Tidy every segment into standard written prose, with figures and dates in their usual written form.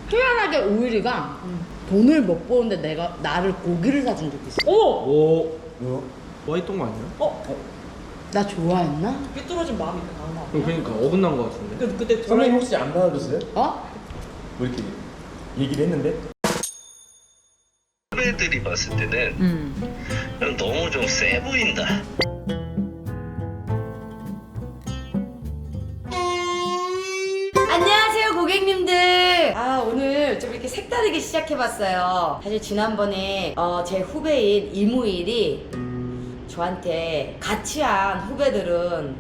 희한하게 우일이가 돈을 못 버는데 내가 나를 고기를 사준 적이 있어. 오! 뭐야? 와이똥 거 아니야? 나 좋아했나? 삐뚤어진 마음이 있나? 그러니까 어긋난 거 같은데. 그때 선배님 혹시 안 받아줬어요? 어? 뭐 이렇게 얘기를 했는데? 후배들이 봤을 때는 너무 좀 세 보인다. 안녕하세요 고객님들. 오늘 좀 이렇게 색다르게 시작해봤어요. 사실 지난번에 제 후배인 이무일이 저한테 같이 한 후배들은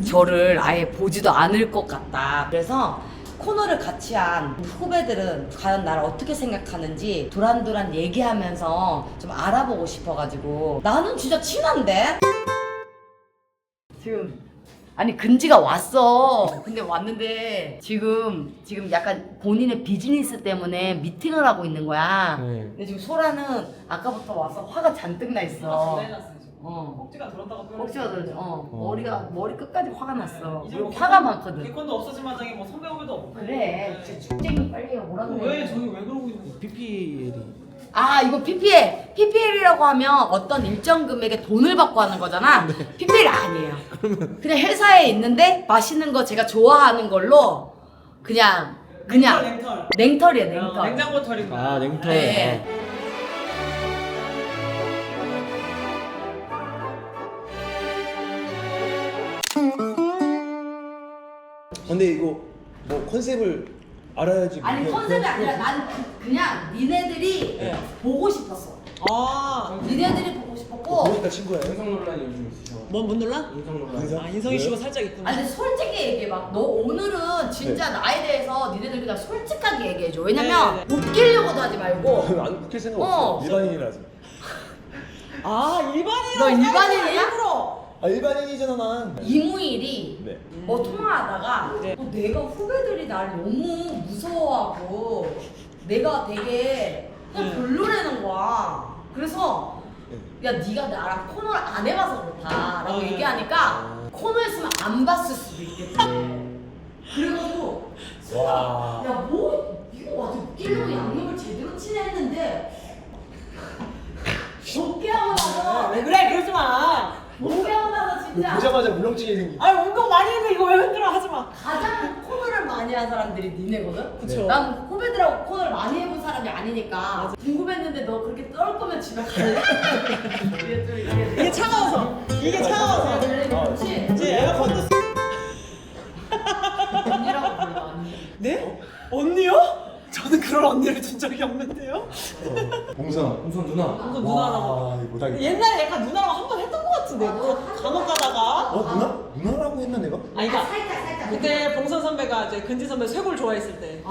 저를 아예 보지도 않을 것 같다. 그래서 코너를 같이 한 후배들은 과연 나를 어떻게 생각하는지 도란도란 얘기하면서 좀 알아보고 싶어가지고 나는 진짜 친한데? 지금 아니 근지가 왔어. 근데 왔는데 지금 약간 본인의 비즈니스 때문에 미팅을 하고 있는 거야. 네. 근데 지금 소라는 아까부터 와서 화가 잔뜩 나 있어. 꼭지가 들었다가 꼭지가 들었지. 머리 끝까지 화가 났어. 이제 그리고 뭐 화가 많거든. 개콘도 없어진 마당에 뭐 선배 후배도 없고. 그래. 진짜 축쟁이 빨리 오라고 왜 해. 저기 왜 그러고 있는 거야? PPL이 이거 PPL. PPL이라고 하면 어떤 일정 금액의 돈을 받고 하는 거잖아. PPL 아니에요. 그냥 회사에 있는데 맛있는 거 제가 좋아하는 걸로 그냥 냉털. 냉털이야, 냉털. 냉장고 털인 거야. 냉털. 네. 근데 이거 뭐 컨셉을 알아야지. 아니 뭐 컨셉이 아니라 난 그냥 니네들이 네. 보고 싶었어. 니네들이 보고 싶었고. 보니까 친구야. 인성 논란이 요즘 있으셔. 뭔 논란? 인성 논란. 인성? 인성이 씨가 살짝 있구나. 아니 근데 솔직히 얘기해봐. 너 오늘은 진짜 나에 대해서 니네들 그냥 솔직하게 얘기해줘. 왜냐면 웃기려고도 하지 말고. 안 웃길 생각 없어. 일반인이라서. 일반인이라고 너 일반인이야? 일부러. 일반인이잖아 난. 이무일이 네. 통화하다가 네. 내가 후배들이 날 너무 무서워하고 내가 되게 그냥 네. 별로라는 거야. 그래서 야 네가 나랑 코너를 안 해봐서 그렇다라고 네. 얘기하니까 코너 했으면 안 봤을 수도 있겠지. 그래가지고 와. 야뭐 이거 아주 웃기려고 양념을 제대로 치네 했는데 어깨 하고 나서 왜 그래? 그러지 마. 어깨 하고 나서 진짜 보자마자 물렁증이 생기. 아니 운동 많이 했는데 이거 왜 흔들어 하지 마. 가장 코너를 많이 한 사람들이 니네거든? 그쵸. 난 후배들하고 코너를 많이 해본 사람이 아니니까 궁금했는데 너 그렇게 떨 거면 집에 갈래? 이게 좀 이게 차가워서. 이게 차가워서. 그렇지? 이제 에어컨도. 언니라고 불러 언니. 네? 언니요? 저는 그런 언니를 준 적이 없는데요. 봉선. 인성 누나. 방금 누나라고. 와, 이거 못하겠다. 옛날에 약간 누나라고 한 번 했던 것 같은데. 뭐 간혹 가다가. 누나라고 했나 내가? 그러니까 살짝 그때 봉선 선배가 이제 근지 선배 쇄골 좋아했을 때.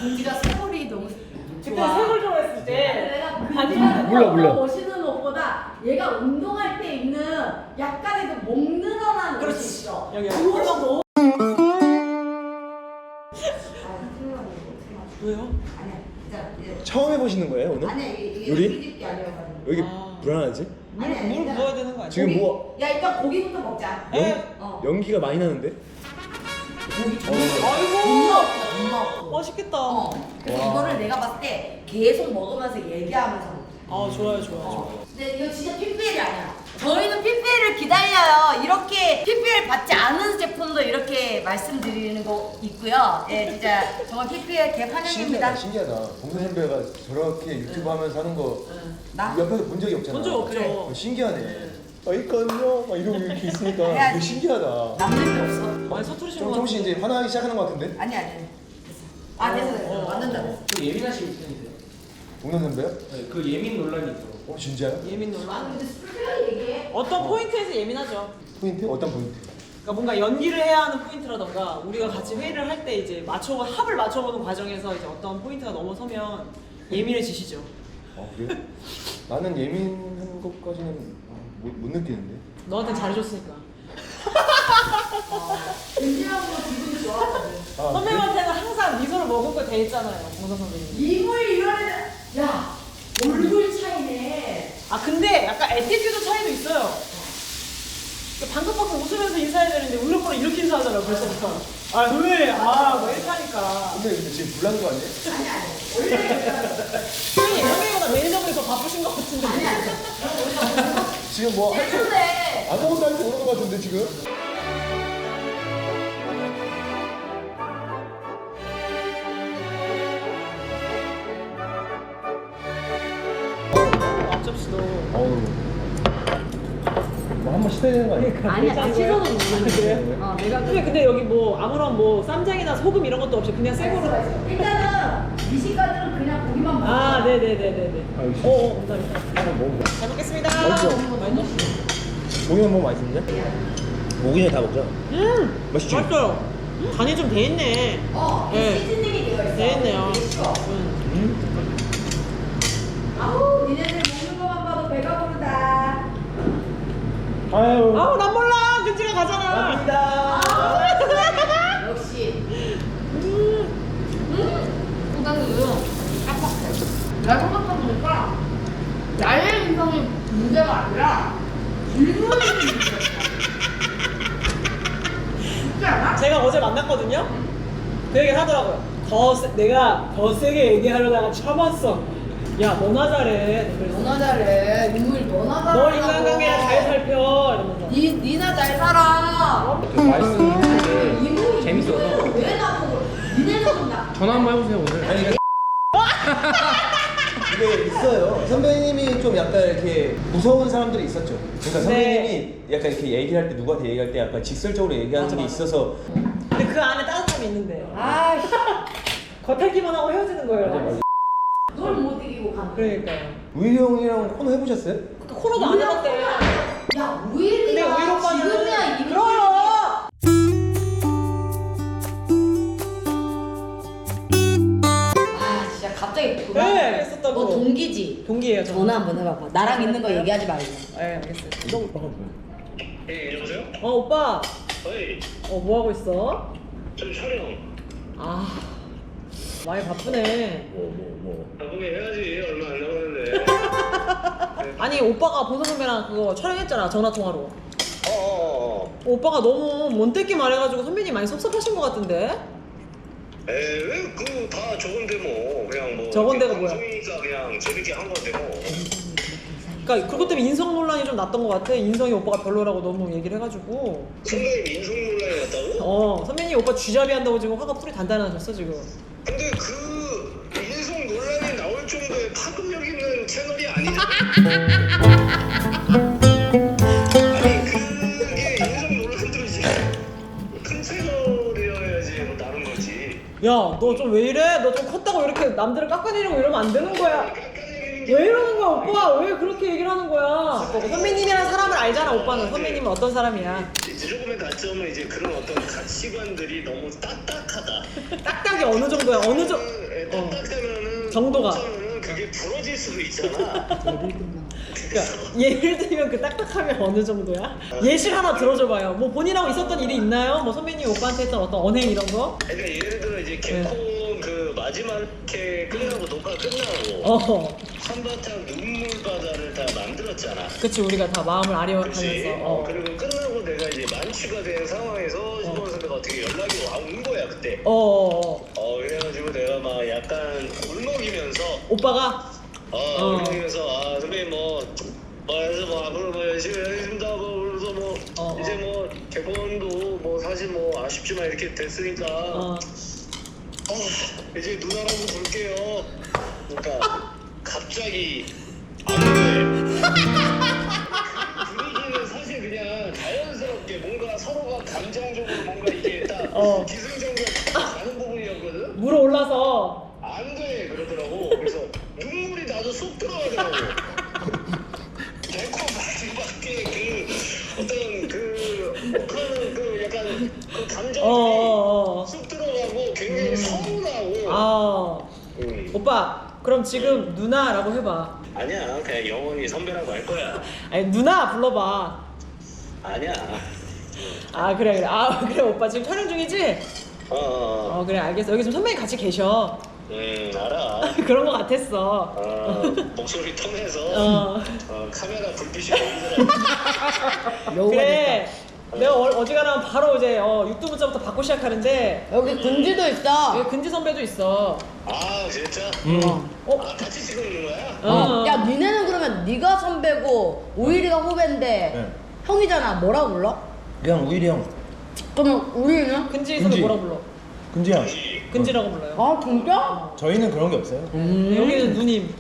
근지가 쇄골이 너무 그때 좋아. 쇄골 좋아했을 때. 내가 아니, 몰라. 멋있는 옷보다 얘가 운동할 때 입는 약간의 그 목 늘어난 옷이 그렇지. 있어. 여기. 그거 너무 왜요? 아니야 진짜 이제 처음 해보시는 거예요 오늘? 아니야 이게 요리? 우리집게 아니어가지고 왜 이렇게 아. 불안하지? 물 부어야 되는 거 아니야? 지금 뭐 야 일단 고기부터 먹자. 예. 연기가 많이 나는데? 고기 아이고. 존나 없고. 맛있겠다. 그래서 와. 이거를 내가 봤을 때 계속 먹으면서 얘기하면서 먹자. 좋아요. 근데 이거 진짜 PPL이 아니야. 저희는 PPL을 기다려요. 이렇게 PPL 받지 않은 제품도 이렇게 말씀드리는 거 있고요. 예, 진짜 정말 PPL 개 환영입니다. 신기하다. 봉선 선배가 저렇게 유튜브 하면서 하는 거 나? 옆에서 본 적이 없잖아. 본 적 없죠. 그래. 신기하네. 이건요? 막 이러고 이렇게 있으니까 야, 되게 신기하다. 남는 게 없어. 많이 서투르신 것 조금씩 같은데. 이제 화나기 시작하는 것 같은데? 아니. 됐어. 맞는다. 좀 예민하신 편이세요? 봉선 선배요? 네, 그 예민 논란이 있어. 진짜요? 예민 논란. 아니 근데 솔직하게 얘기해. 어떤 포인트에서 예민하죠. 포인트? 어떤 포인트? 그러니까 뭔가 연기를 해야 하는 포인트라던가 우리가 같이 회의를 할 때 이제 합을 맞춰보는 과정에서 이제 어떤 포인트가 넘어서면 예민해지시죠. 그래? 나는 예민한 것까지는 못 느끼는데. 너한테 잘해줬으니까. 은지랑으로 기분이 좋았거든. 선배님한테는 항상 미소를 머금고 돼 있잖아요, 봉선 선배님. 이물 이러는 야 얼굴 차이네. 근데 약간 애티튜드 차이도 있어요. 방긋방긋 웃으면서 인사해야 되는데 울렁거려 이렇게 인사하잖아요, 벌써부터. 아 왜? 아뭐 이렇게 하니까. 근데 지금 불난 거 아니에요? 선배님 선배님보다 매니저분이 더 바쁘신 것 같은데. 지금 뭐 할 줄 아무것도 할 줄 모르는 거 같은데 지금? 앞접시도. 어우. 뭐 한번 시도해야 되는 거 아니에요? 아니야, 다 씻어도 되는 그래? 어, 내가 근데 여기 뭐 아무런 뭐 쌈장이나 소금 이런 것도 없이 그냥 생으로. 일단은 미식가들은 그냥 고기만 먹어. 아 네네네네네. 알겠습니다. 감사합니다. 한번 먹어보자. 잘 먹겠습니다. 맛있죠? 고기만 먹으면 맛있는데? 고기는 다 먹자. 맛있지? 맛있어요. 간이 좀 돼 있네. 네. 시즈닝이 되어 있어. 돼 있네요. 되게 쉬워. 아우, 니네들 먹는 것만 봐도 배가 부르다. 아유. 아우 난 몰라. 근지가 가잖아. 갑니다. 역시. 소장님 깜빡해. 내가 생각해보니까 나의 인성이 문제가 아니라 질문이 문제야. 그렇지 않아? 제가 어제 만났거든요. 그 얘기를 하더라고요. 내가 더 세게 얘기하려다가 참았어. 야 너나 잘해. 그래서 너나 잘해. 인물 너나 잘해. 너 인간관계나 잘 살펴. 이러면서. 니나 잘 살아. 맛있는 이모 재밌어서. 왜 나보고 니네는 나. 전화 한번 해보세요 오늘. 아니, 이게 있어요. 선배님이 좀 약간 이렇게 무서운 사람들이 있었죠. 그러니까 선배님이 약간 이렇게 얘기할 때 누구한테 얘기할 때 약간 직설적으로 얘기하는 맞아, 게 맞아. 있어서 근데 그 안에 따뜻함이 있는데. 아이씨. 겉핥기만 하고 헤어지는 거예요. 널 못 이기고 간. 그러니까요. 우일이 형이랑 코너 해보셨어요? 그 코너도 안 해봤대. 야 근데 우일이가 우일 오빠는 지금이야 이 그래요. 아 진짜 갑자기 그만. 네, 그랬었다고. 너 동기지? 동기예요. 저는. 전화 한번 해봐봐. 나랑 있는 거 얘기하지 말고. 네 알겠어요. 너, 예, 여보세요? 오빠. 어이, 뭐 하고 있어? 좀 촬영. 아 많이 바쁘네. 나중에 해야지. 얼마 안 남았는데. 아니 오빠가 보성 선배랑 그거 촬영했잖아 전화 통화로. 오빠가 너무 못되게 말해가지고 선배님 많이 섭섭하신 것 같은데. 왜 그거 다 저건데 뭐 그냥 뭐. 저건데가 뭐야? 방송이니까 그냥 재밌게 한 건데 뭐. 그러니까 그것 때문에 인성 논란이 좀 났던 것 같아. 인성이 오빠가 별로라고 너무 얘기를 해가지고. 선배님 인성 논란이 났다고? 선배님 오빠 쥐잡이 한다고 지금 화가 풀이 단단하셨어 지금. 근데 그 인성 논란이 나올 정도의 파급력 있는 채널이 아니잖아. 아니 그게 인성 논란도 이제 큰 채널이어야지 뭐 나는 거지. 야 너 좀 왜 이래? 너 좀 컸다고 이렇게 남들을 깎아내리고 이러면 안 되는 거야. 깎아내리는 게 왜 이러는 거야 오빠? 왜 그렇게 얘기를 하는 거야? 선배님이란 사람을 알잖아 오빠는. 선배님은 어떤 사람이야. 조금의 단점은 이제 그런 어떤 가치관들이 너무 딱딱하다. 딱딱이 어느 정도야? 어느 정도? 딱딱하면은 정도가. 어쩌면은 그게 부러질 수도 있잖아. 그러니까 예를 들면 그 딱딱함이 어느 정도야? 예시를 하나 들어줘봐요. 뭐 본인하고 있었던 일이 있나요? 뭐 선배님 오빠한테 했던 어떤 언행 이런 거? 그러니까 예를 들어 이제 개콘 그 마지막 회 끝나고 녹화 끝나고 한바탕 눈물바다를 다 만들었잖아. 그치 우리가 다 마음을 아려하면서. 그치? 그리고 끝나고 내가 이제 만취가 된 상황에서 신원 선배가 어떻게 연락이 온 거야 그때. 그래가지고 내가 막 약간 울먹이면서 오빠가 울먹이면서 선배님 그래서 뭐 앞으로 뭐 열심히 하겠습니다. 뭐 그래서 뭐 이제 뭐 개콘도 뭐 사실 뭐 아쉽지만 이렇게 됐으니까 이제 누나랑 한번 볼게요. 그러니까 갑자기 안 돼. 분위기는 사실 그냥 자연스럽게 뭔가 서로가 감정적으로 뭔가 이게 딱 기승전결 가는 부분이었거든. 물어 올라서 안 돼 그러더라고. 그래서 눈물이 나도 쏙 들어가더라고. 개콘 마지막에 그 어떤 그 약간 그 감정이 쏙 들어가고 굉장히 서운하고. 오빠 그럼 지금 누나라고 해봐. 아니야 그냥 영원히 선배라고 할 거야. 아니 누나 불러봐. 아니야. 그래. 그래 오빠 지금 촬영 중이지? 그래 알겠어. 여기 지금 선배님 같이 계셔. 알아. 그런 거 같았어. 목소리 톤에서 카메라 불빛이 보이더라고. 그래. 내가 어지간하면 바로 이제 육두문자부터 받고 시작하는데 여기 근지도 있어. 여기 근지 선배도 있어. 아 진짜? 아 같이 찍고 있는 거야? 야, 니네는 그러면 네가 선배고 오일이가 후배인데 네. 형이잖아. 뭐라고 불러? 그냥 우일이 형. 그러면 우리는? 근지 선배 근지. 뭐라 불러? 근지 형. 근지라고 불러요. 아, 진짜? 저희는 그런 게 없어요. 여기는 누님.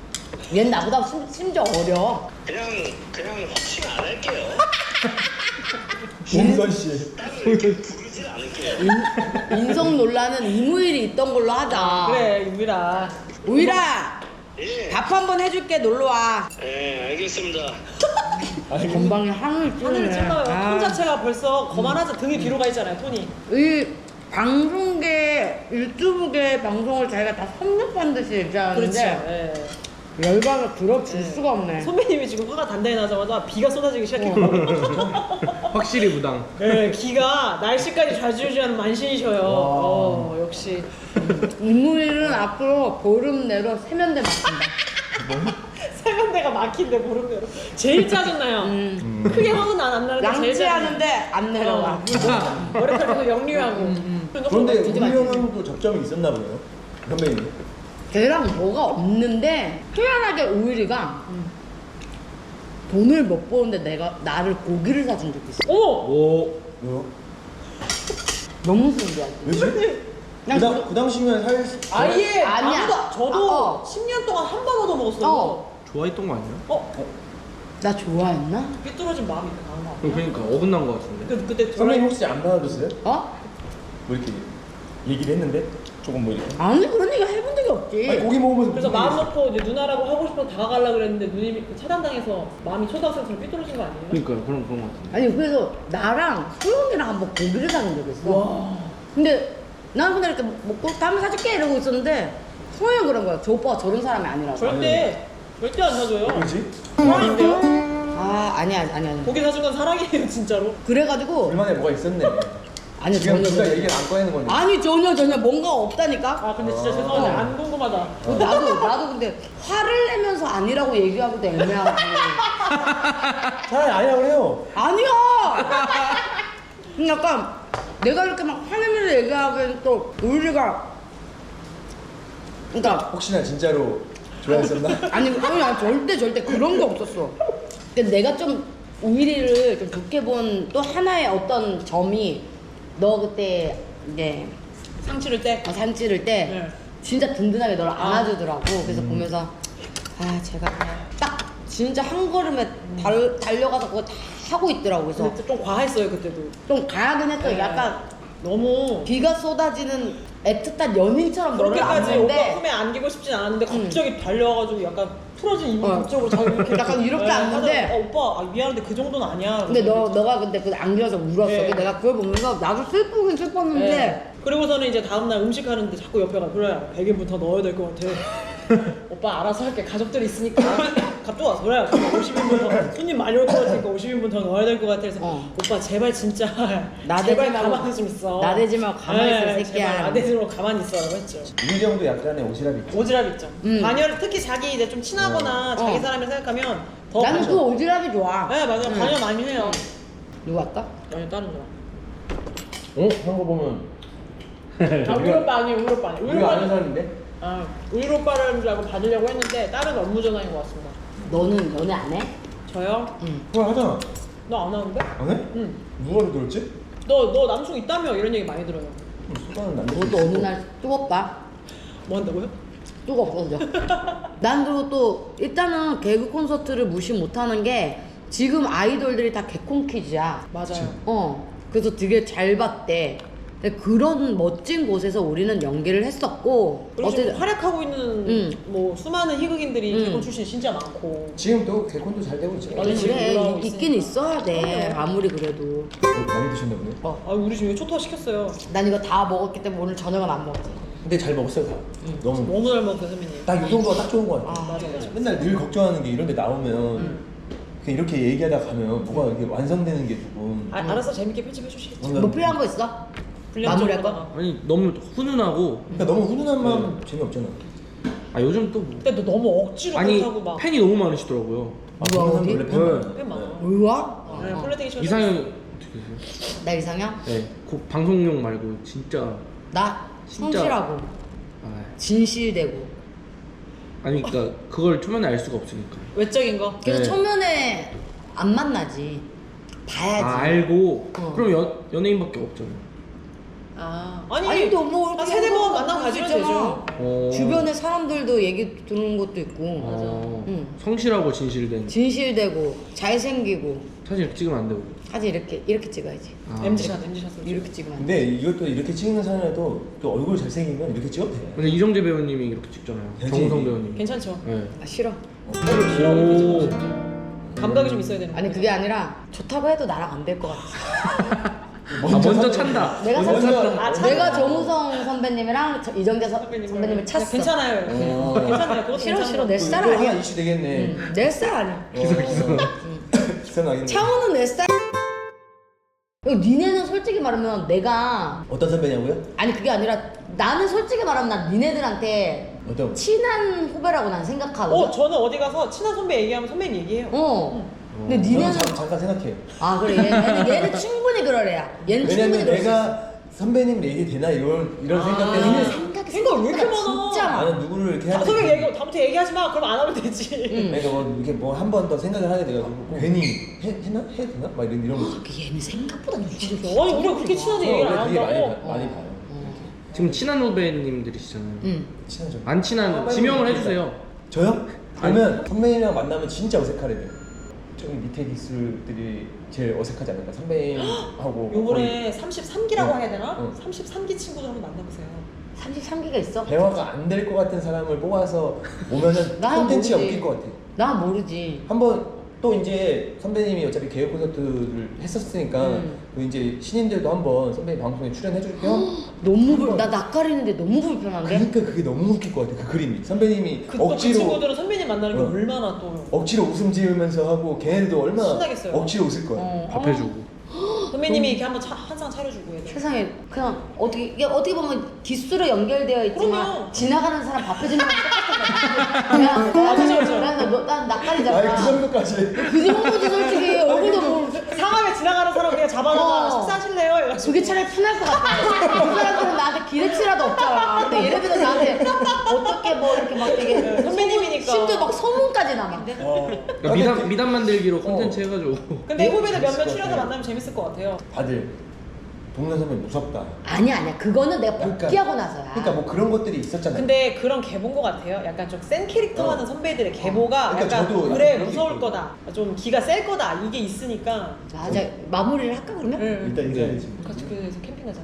얜 나보다 심지어 어려. 그냥 확신 안 할게요. 봉선 씨. 부르진 않을게요. 인성 논란은 이무일이 있던 걸로 하자. 그래 유미라. 우일아, 예. 밥 한 번 해줄게. 놀러 와. 예 알겠습니다. 건방에 하늘 찌르네. 하늘 찔러요. 아. 톤 자체가 벌써 거만하자 등이 뒤로 가 있잖아요 톤이. 이 방송계, 유튜브계 방송을 자기가 다 섭렵한 듯이 그렇죠. 얘기하는데 예. 열받아 들어줄 수가 없네. 선배님이 지금 화가 단단히 나자마자 비가 쏟아지기 시작했거든요. 확실히 무당. 네, 비가 날씨까지 좌지우지하는 만신이셔요. 역시. 이무일은 앞으로 보름 내로 세면대 맡긴다. 세면대가 막힌데 보름대로. 제일 짜증나요. 크게 화는 안 나는데 제일 짜증나요. 양치하는데 안 내려와. 머리카락도 영리하고. 그런데 우리 진짜 형도 접점이 있었나 보네요. 선배님. 걔랑 뭐가 없는데 희한하게 우일이가 돈을 못 버는데 나를 고기를 사준 적이 있어. 어머! 오. 왜요? 너무 신기하지. 왜지? 그 당시면 살. 아예 아니야. 아무도 저도 아, 어. 10년 동안 한 번 얻어 먹었어요. 좋아했던 거 아니야? 나 좋아했나? 삐뚤어진 마음이 강한 거. 그러니까 어긋난 거 같은데. 그때 선배님 혹시 안 받아줬어요? 어? 뭐 이렇게 얘기를 했는데 조금 뭐 이렇게. 아니 그런 얘기 해본 적이 없지. 아니 고기 먹으면서 그래서 무슨 마음 얘기 놓고 이제 누나라고 하고 싶어서 다가가려고 그랬는데 누님이 차단당해서 마음이 초등학생처럼 삐뚤어진 거 아니에요? 그러니까 그런 거 같은데. 아니 그래서 나랑 소영이랑 한번 고기를 사준 적이 있어. 근데 나는 그냥 이렇게 먹고 다음에 사줄게 이러고 있었는데 소영이 그런 거야. 저 오빠가 저런 사람이 아니라고. 절대 안 사줘요. 뭐지? 사랑인데요? 아 아니야. 고기 사준 건 사랑이에요 진짜로. 그래가지고 불만에 뭐가 있었네. 아니 지금 전혀 누가 얘기를 안 꺼내는 건데. 아니 전혀 뭔가 없다니까. 아 근데 진짜 죄송한데 안 궁금하다. 나도 근데 화를 내면서 아니라고 얘기하고도 애매하고. 차라리 아니라고 그래요. 아니야. 약간 내가 이렇게 막 화내면서 얘기하기엔 또 우리가 그러니까 혹시나 진짜로 좋아했었나? 아니 절대 그런 게 없었어. 근데 내가 좀 우일이를 좀 좋게 본 또 하나의 어떤 점이 너 그때 이제 상치를 때. 산 찌를 때 네. 진짜 든든하게 너를 안아주더라고. 그래서 보면서 아 제가 딱 진짜 한 걸음에 달려가서 그거 다 하고 있더라고. 그래서 근데 좀 과했어요 그때도. 좀 가야긴 했어. 네. 약간 너무 비가 쏟아지는 애틋한 연인처럼 너를 그렇게까지 오빠 안는데 품에 안기고 싶진 않았는데 갑자기 달려와가지고 약간 풀어진 이불 어. 그쪽으로 자기 이렇게 약간 이렇게 네, 안는데 하더라고. 오빠 미안한데 그 정도는 아니야. 근데 그래서 너가 근데 그 안겨서 울었어. 네. 근데 내가 그걸 보면서 나도 슬프긴 슬펐는데 네. 그리고서는 이제 다음날 음식 하는데 자꾸 옆에 가 그래 100인분 더 넣어야 될 것 같아. 오빠 알아서 할게 가족들이 있으니까 갑자기 와서 그래 50인분 더 손님 많이 올 것 같으니까 50인분 더 넣어야 될 것 같아. 그래서 오빠 제발 진짜 나대지 제발 말고, 가만히 좀 있어. 나대지 말고 가만히 있어, 네, 새끼야. 제발 나대지 말고 가만히 있어라고 했죠. 우일이 형도 약간의 오지랖이 있죠. 오지랖 있죠. 반열 특히 자기 이제 좀 친하거나 자기 사람을 생각하면 더 나는 반전. 그 오지랖이 좋아. 네 맞아요. 반열 많이 해요. 누구 할까? 아니 다른 사람. 어? 한 거 보면 아, 우일 오빠 아니에요. 우일 오빠 아니에요. 우일 우리가 아는 오빠는 사람인데? 아 우일 오빠를 줄 알고 받으려고 했는데 다른 업무 전화인 것 같습니다. 너는 연애 안 해? 저요? 그거 하잖아. 너 안 하는데? 안 해? 응. 누가 들었지? 너 남친 있다며 이런 얘기 많이 들어요. 수다는 남자. 너도 어느 날 뜨겁다. 뭐 한다고요? 뚜가 없어져. 난 그리고 또 일단은 개그 콘서트를 무시 못하는 게 지금 아이돌들이 다 개콘키즈야. 맞아요. 그래서 되게 잘 봤대. 근데 그런 멋진 곳에서 우리는 연기를 했었고 그리고 지금 활약하고 있는 뭐 수많은 희극인들이 개콘 출신 진짜 많고. 지금 또 개콘도 잘 되고 있죠. 맞아. 지금 그래 올라오고 있긴 있어야 돼. 아무리 그래도. 많이 드셨나 보네. 아 우리 지금 초토화 시켰어요. 난 이거 다 먹었기 때문에 오늘 저녁은 안 먹지. 근데 잘 먹었어요 다. 너무. 너무 잘 먹었어요 선배님. 딱 이 정도가 딱 좋은 거 같아. 맞아. 맨날 늘 걱정하는 게 이런 데 나오면 그냥 이렇게 얘기하다 가면 뭐가 이렇게 완성되는 게 조금. 알아서 재밌게 편집해 주시겠죠. 뭔가 뭐 필요한 거 있어? 마무리할 거? 아니 너무 훈훈하고. 그러니까 너무 훈훈한 마음 재미없잖아. 아 요즘 또 뭐. 근데 너 너무 억지로 아니 그렇다고 막. 팬이 너무 많으시더라고요. 아, 그런 사람 어디? 원래 팬 많아. 꽤 많아. 의와? 네, 플레이테이션 이상형 어떻게 되세요? 나 이상형? 네, 방송용 말고 진짜. 나 진짜. 성실하고 아, 진실되고. 아니 그러니까 그걸 초면에 알 수가 없으니까. 외적인 거. 그래서 네. 초면에 안 만나지. 봐야지. 아 알고. 어. 그럼 연예인밖에 없잖아요. 아니 아니 또뭐 한 세네 번 만나고 가지면 되죠. 주변에 사람들도 얘기 듣는 것도 있고. 응. 성실하고 진실된. 진실되고 잘생기고. 사진 이렇게 찍으면 안 되고. 사진 이렇게 찍어야지. 아. MZ샷 이렇게 찍으면 안 돼. 근데 이것도 이렇게 찍는 사람이라도 또 얼굴 잘생기면 이렇게 찍어도 돼. 근데 이정재 배우님이 이렇게 찍잖아요. 되지. 정우성 배우님. 괜찮죠? 네. 아 싫어. 오. 감각이 좀 있어야 되는. 아니 그게 아니라 좋다고 해도 나랑 안 될 것 같아. 먼저 찬다. 내가 먼저 샀어. 아, 내가 정우성 선배님이랑 이정재 선배님을 찼어. 괜찮아요. 괜찮아요. 그것도 싫어 괜찮아요. 싫어 내 스타일 이거 하나 아니야. 이슈 되겠네. 내 스타일 아니야. 기사 나겠네. 창호는 내 스타일. 그리고 니네는 솔직히 말하면 내가 어떤 선배냐고요? 아니 그게 아니라 나는 솔직히 말하면 난 니네들한테 어떤? 친한 후배라고 난 생각하거든. 저는 어디 가서 친한 선배 얘기하면 선배님 얘기해요. 근데 니네는 잠깐 생각해. 아 그래 얘는 충분히 그럴 애야. 얘는 충분히 왜냐면 그럴 수 있어. 내가 선배님 얘기 되나 이런 생각 얘는 때문에 생각 왜 이렇게 많아? 진짜 많아. 나는 누구를 이렇게 하는 선배 얘기 다음부터 얘기하지 마. 그럼 안 하면 되지. 그러니까 뭐 이렇게 뭐 한 번 더 생각을 하게 돼가지고 괜히 해나 해야 되나 막 이런 거. 얘는 생각보다 눈치를 아니 우리가 그렇게 친한데 얘기를 안 되게 한다고? 많이 봐요. 지금 친한 후배님들이시잖아요. 응. 친하죠. 안 친한 지명을 해주세요. 저요? 그러면 선배님이랑 만나면 진짜 어색하래요. 좀 밑에 기술들이 제일 어색하지 않을까? 선배님하고 요번에 33기라고 응. 해야 되나? 응. 33기 친구들 한번 만나보세요. 33기가 있어? 대화가 안 될 것 같은 사람을 뽑아서 오면은 나 콘텐츠가 모르지. 웃길 것 같아. 나 모르지. 한번 또 이제 선배님이 어차피 개그 콘서트를 했었으니까 그 이제 신인들도 한번 선배님 방송에 출연해줄 겸 너무 나 낯가리는데 너무 불편한데? 그러니까 그게 너무 웃길 것 같아 그 그림이 선배님이 그 억지로 친구들은 선배님 만나는 게 얼마나 또 억지로 웃음 지으면서 하고 걔네들도 얼마나 신나겠어요. 억지로 웃을 거야. 밥 해주고. 선배님이 이렇게 한번 한상 차려주고 해야 돼. 세상에 그냥 이게 어떻게 보면 기수로 연결되어 있지만 그럼요. 지나가는 사람 밥 해주는 거랑 똑같은 거야. 그죠. 난 낯가리잖아. 아니 그 정도까지. 그 정도지 솔직히 얼굴도 뭐 상암에 지나가는 사람 그냥 잡아다가 어. 식사하실래요? 이래가지고. 그게 차라리 편할 것 같아. 그 사람들은 나한테 기대치라도 없잖아. 근데 예를 들어 나한테 어떻게 뭐 이렇게 막 되게 선배님이니까. 심지어 막 소문까지 나막. 그러니까 미담 만들기로 콘텐츠 해가지고. 근데 후배들 몇몇 재밌을 것 출연자 같아요. 만나면 재밌을 것 같아요. 다들 동네 선배 무섭다. 아니야. 그거는 내가 복귀하고 나서야. 그러니까 뭐 그런 것들이 있었잖아요. 근데 그런 계보인 것 같아요. 약간 좀 센 캐릭터 하는 선배들의 계보가 그러니까 약간 저도 그래 약간 그런 무서울 게 있고. 거다. 좀 기가 셀 거다. 이게 있으니까. 맞아. 마무리를 할까 그러면? 일단 인사해야지. 같이 그래서 캠핑하자.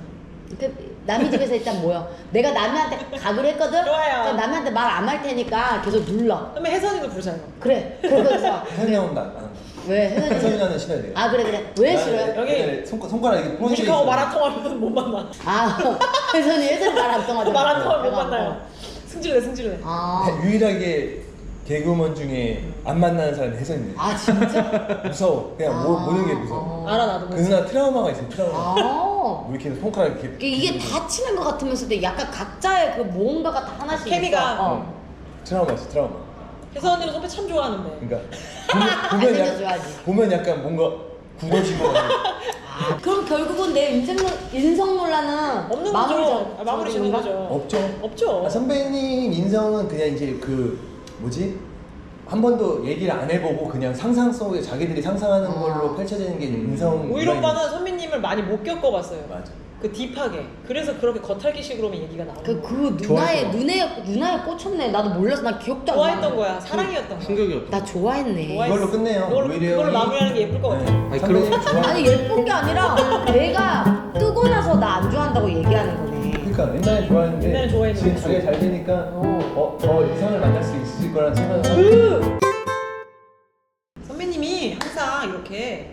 남의 집에서 일단 모여. 내가 남한테 가기로 했거든. 좋아요. 그러니까 남한테 말 안 할 테니까 계속 눌러. 선배 혜선이도 부르자요. 그래. 그러면서 혜선이 형은 나. 왜 혜선이? 혜선이는 싫어야 돼요. 아 그래. 왜 싫어요? 여기 손가락 이렇게 부러진 게 무식하고 있어요. 마라톤 하면 못 만나. 아 혜선이 말 안 통하잖아. 마라톤 하면 못 내가, 만나요. 승질내. 아. 유일하게 개그우먼 중에 안 만나는 사람이 혜선이네. 아 진짜? 무서워. 그냥 보는 게 무서워. 알아 나도. 그 누나 트라우마가 있어. 트라우마. 아. 뭐 이렇게 손가락 이렇게. 이게 다 친한 것 같으면서도 약간 각자의 그 뭔가가 다 하나씩 케미가. 있어. 트라우마 있어. 트라우마. 혜선 언니는 선배 참 좋아하는데. 그러니까 잘생겨줘야지. 보면 약간 뭔가 굳어지고. 아, 그럼 결국은 내 인성 논란은 없는 마무리 거죠. 마무리 짓는 거죠. 없죠. 없죠. 아, 선배님 인성은 그냥 이제 그 뭐지? 한 번도 얘기를 안 해보고 그냥 상상 속에 자기들이 상상하는 걸로 펼쳐지는 게 인성. 오히려 오빠는 선배님을 많이 못 겪어봤어요. 맞아. 그 딥하게. 그래서 그렇게 겉핥기식으로만 얘기가 나오는 그 거야. 누나에 꽂혔네. 나도 몰라서 난 기억도 안 나. 좋아했던 거야. 사랑이었던 거야. 충격이었다. 나 좋아했네. 좋아했어. 그걸로 끝내요. 그걸로 오히려 그걸로 이- 마무리하는 게 예쁠 것 같아. 아니, 선배님 그럼- 좋아. 아니 예쁜 게 아니라 내가 뜨고 나서 나 안 좋아한다고 얘기하는 거네. 그러니까 옛날에 좋아했는데 옛날에 좋아했는데. 지금 자기가 잘 되니까 더 이상을 만날 수 있을 거라는 생각을 하고. 선배님이 항상 이렇게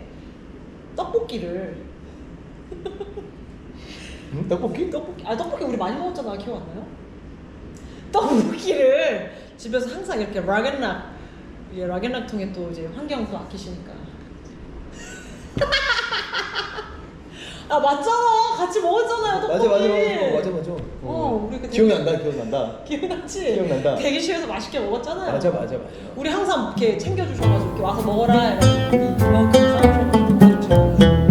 떡볶이를 떡볶이? 떡볶이 우리 많이 먹었잖아. 기억 안 나요? 떡볶이를 집에서 항상 이렇게 락앤락 통에 또 이제 환경도 아끼시니까. 아 맞잖아. 같이 먹었잖아요. 떡볶이. 맞아. 우리 그때 기억난다. 기억나지? 기억난다. 대기실에서 맛있게 먹었잖아요. 맞아. 우리 항상 이렇게 챙겨주셔가지고 이렇게 와서 먹어라. 이러면서 이만큼 싸주셔가지고.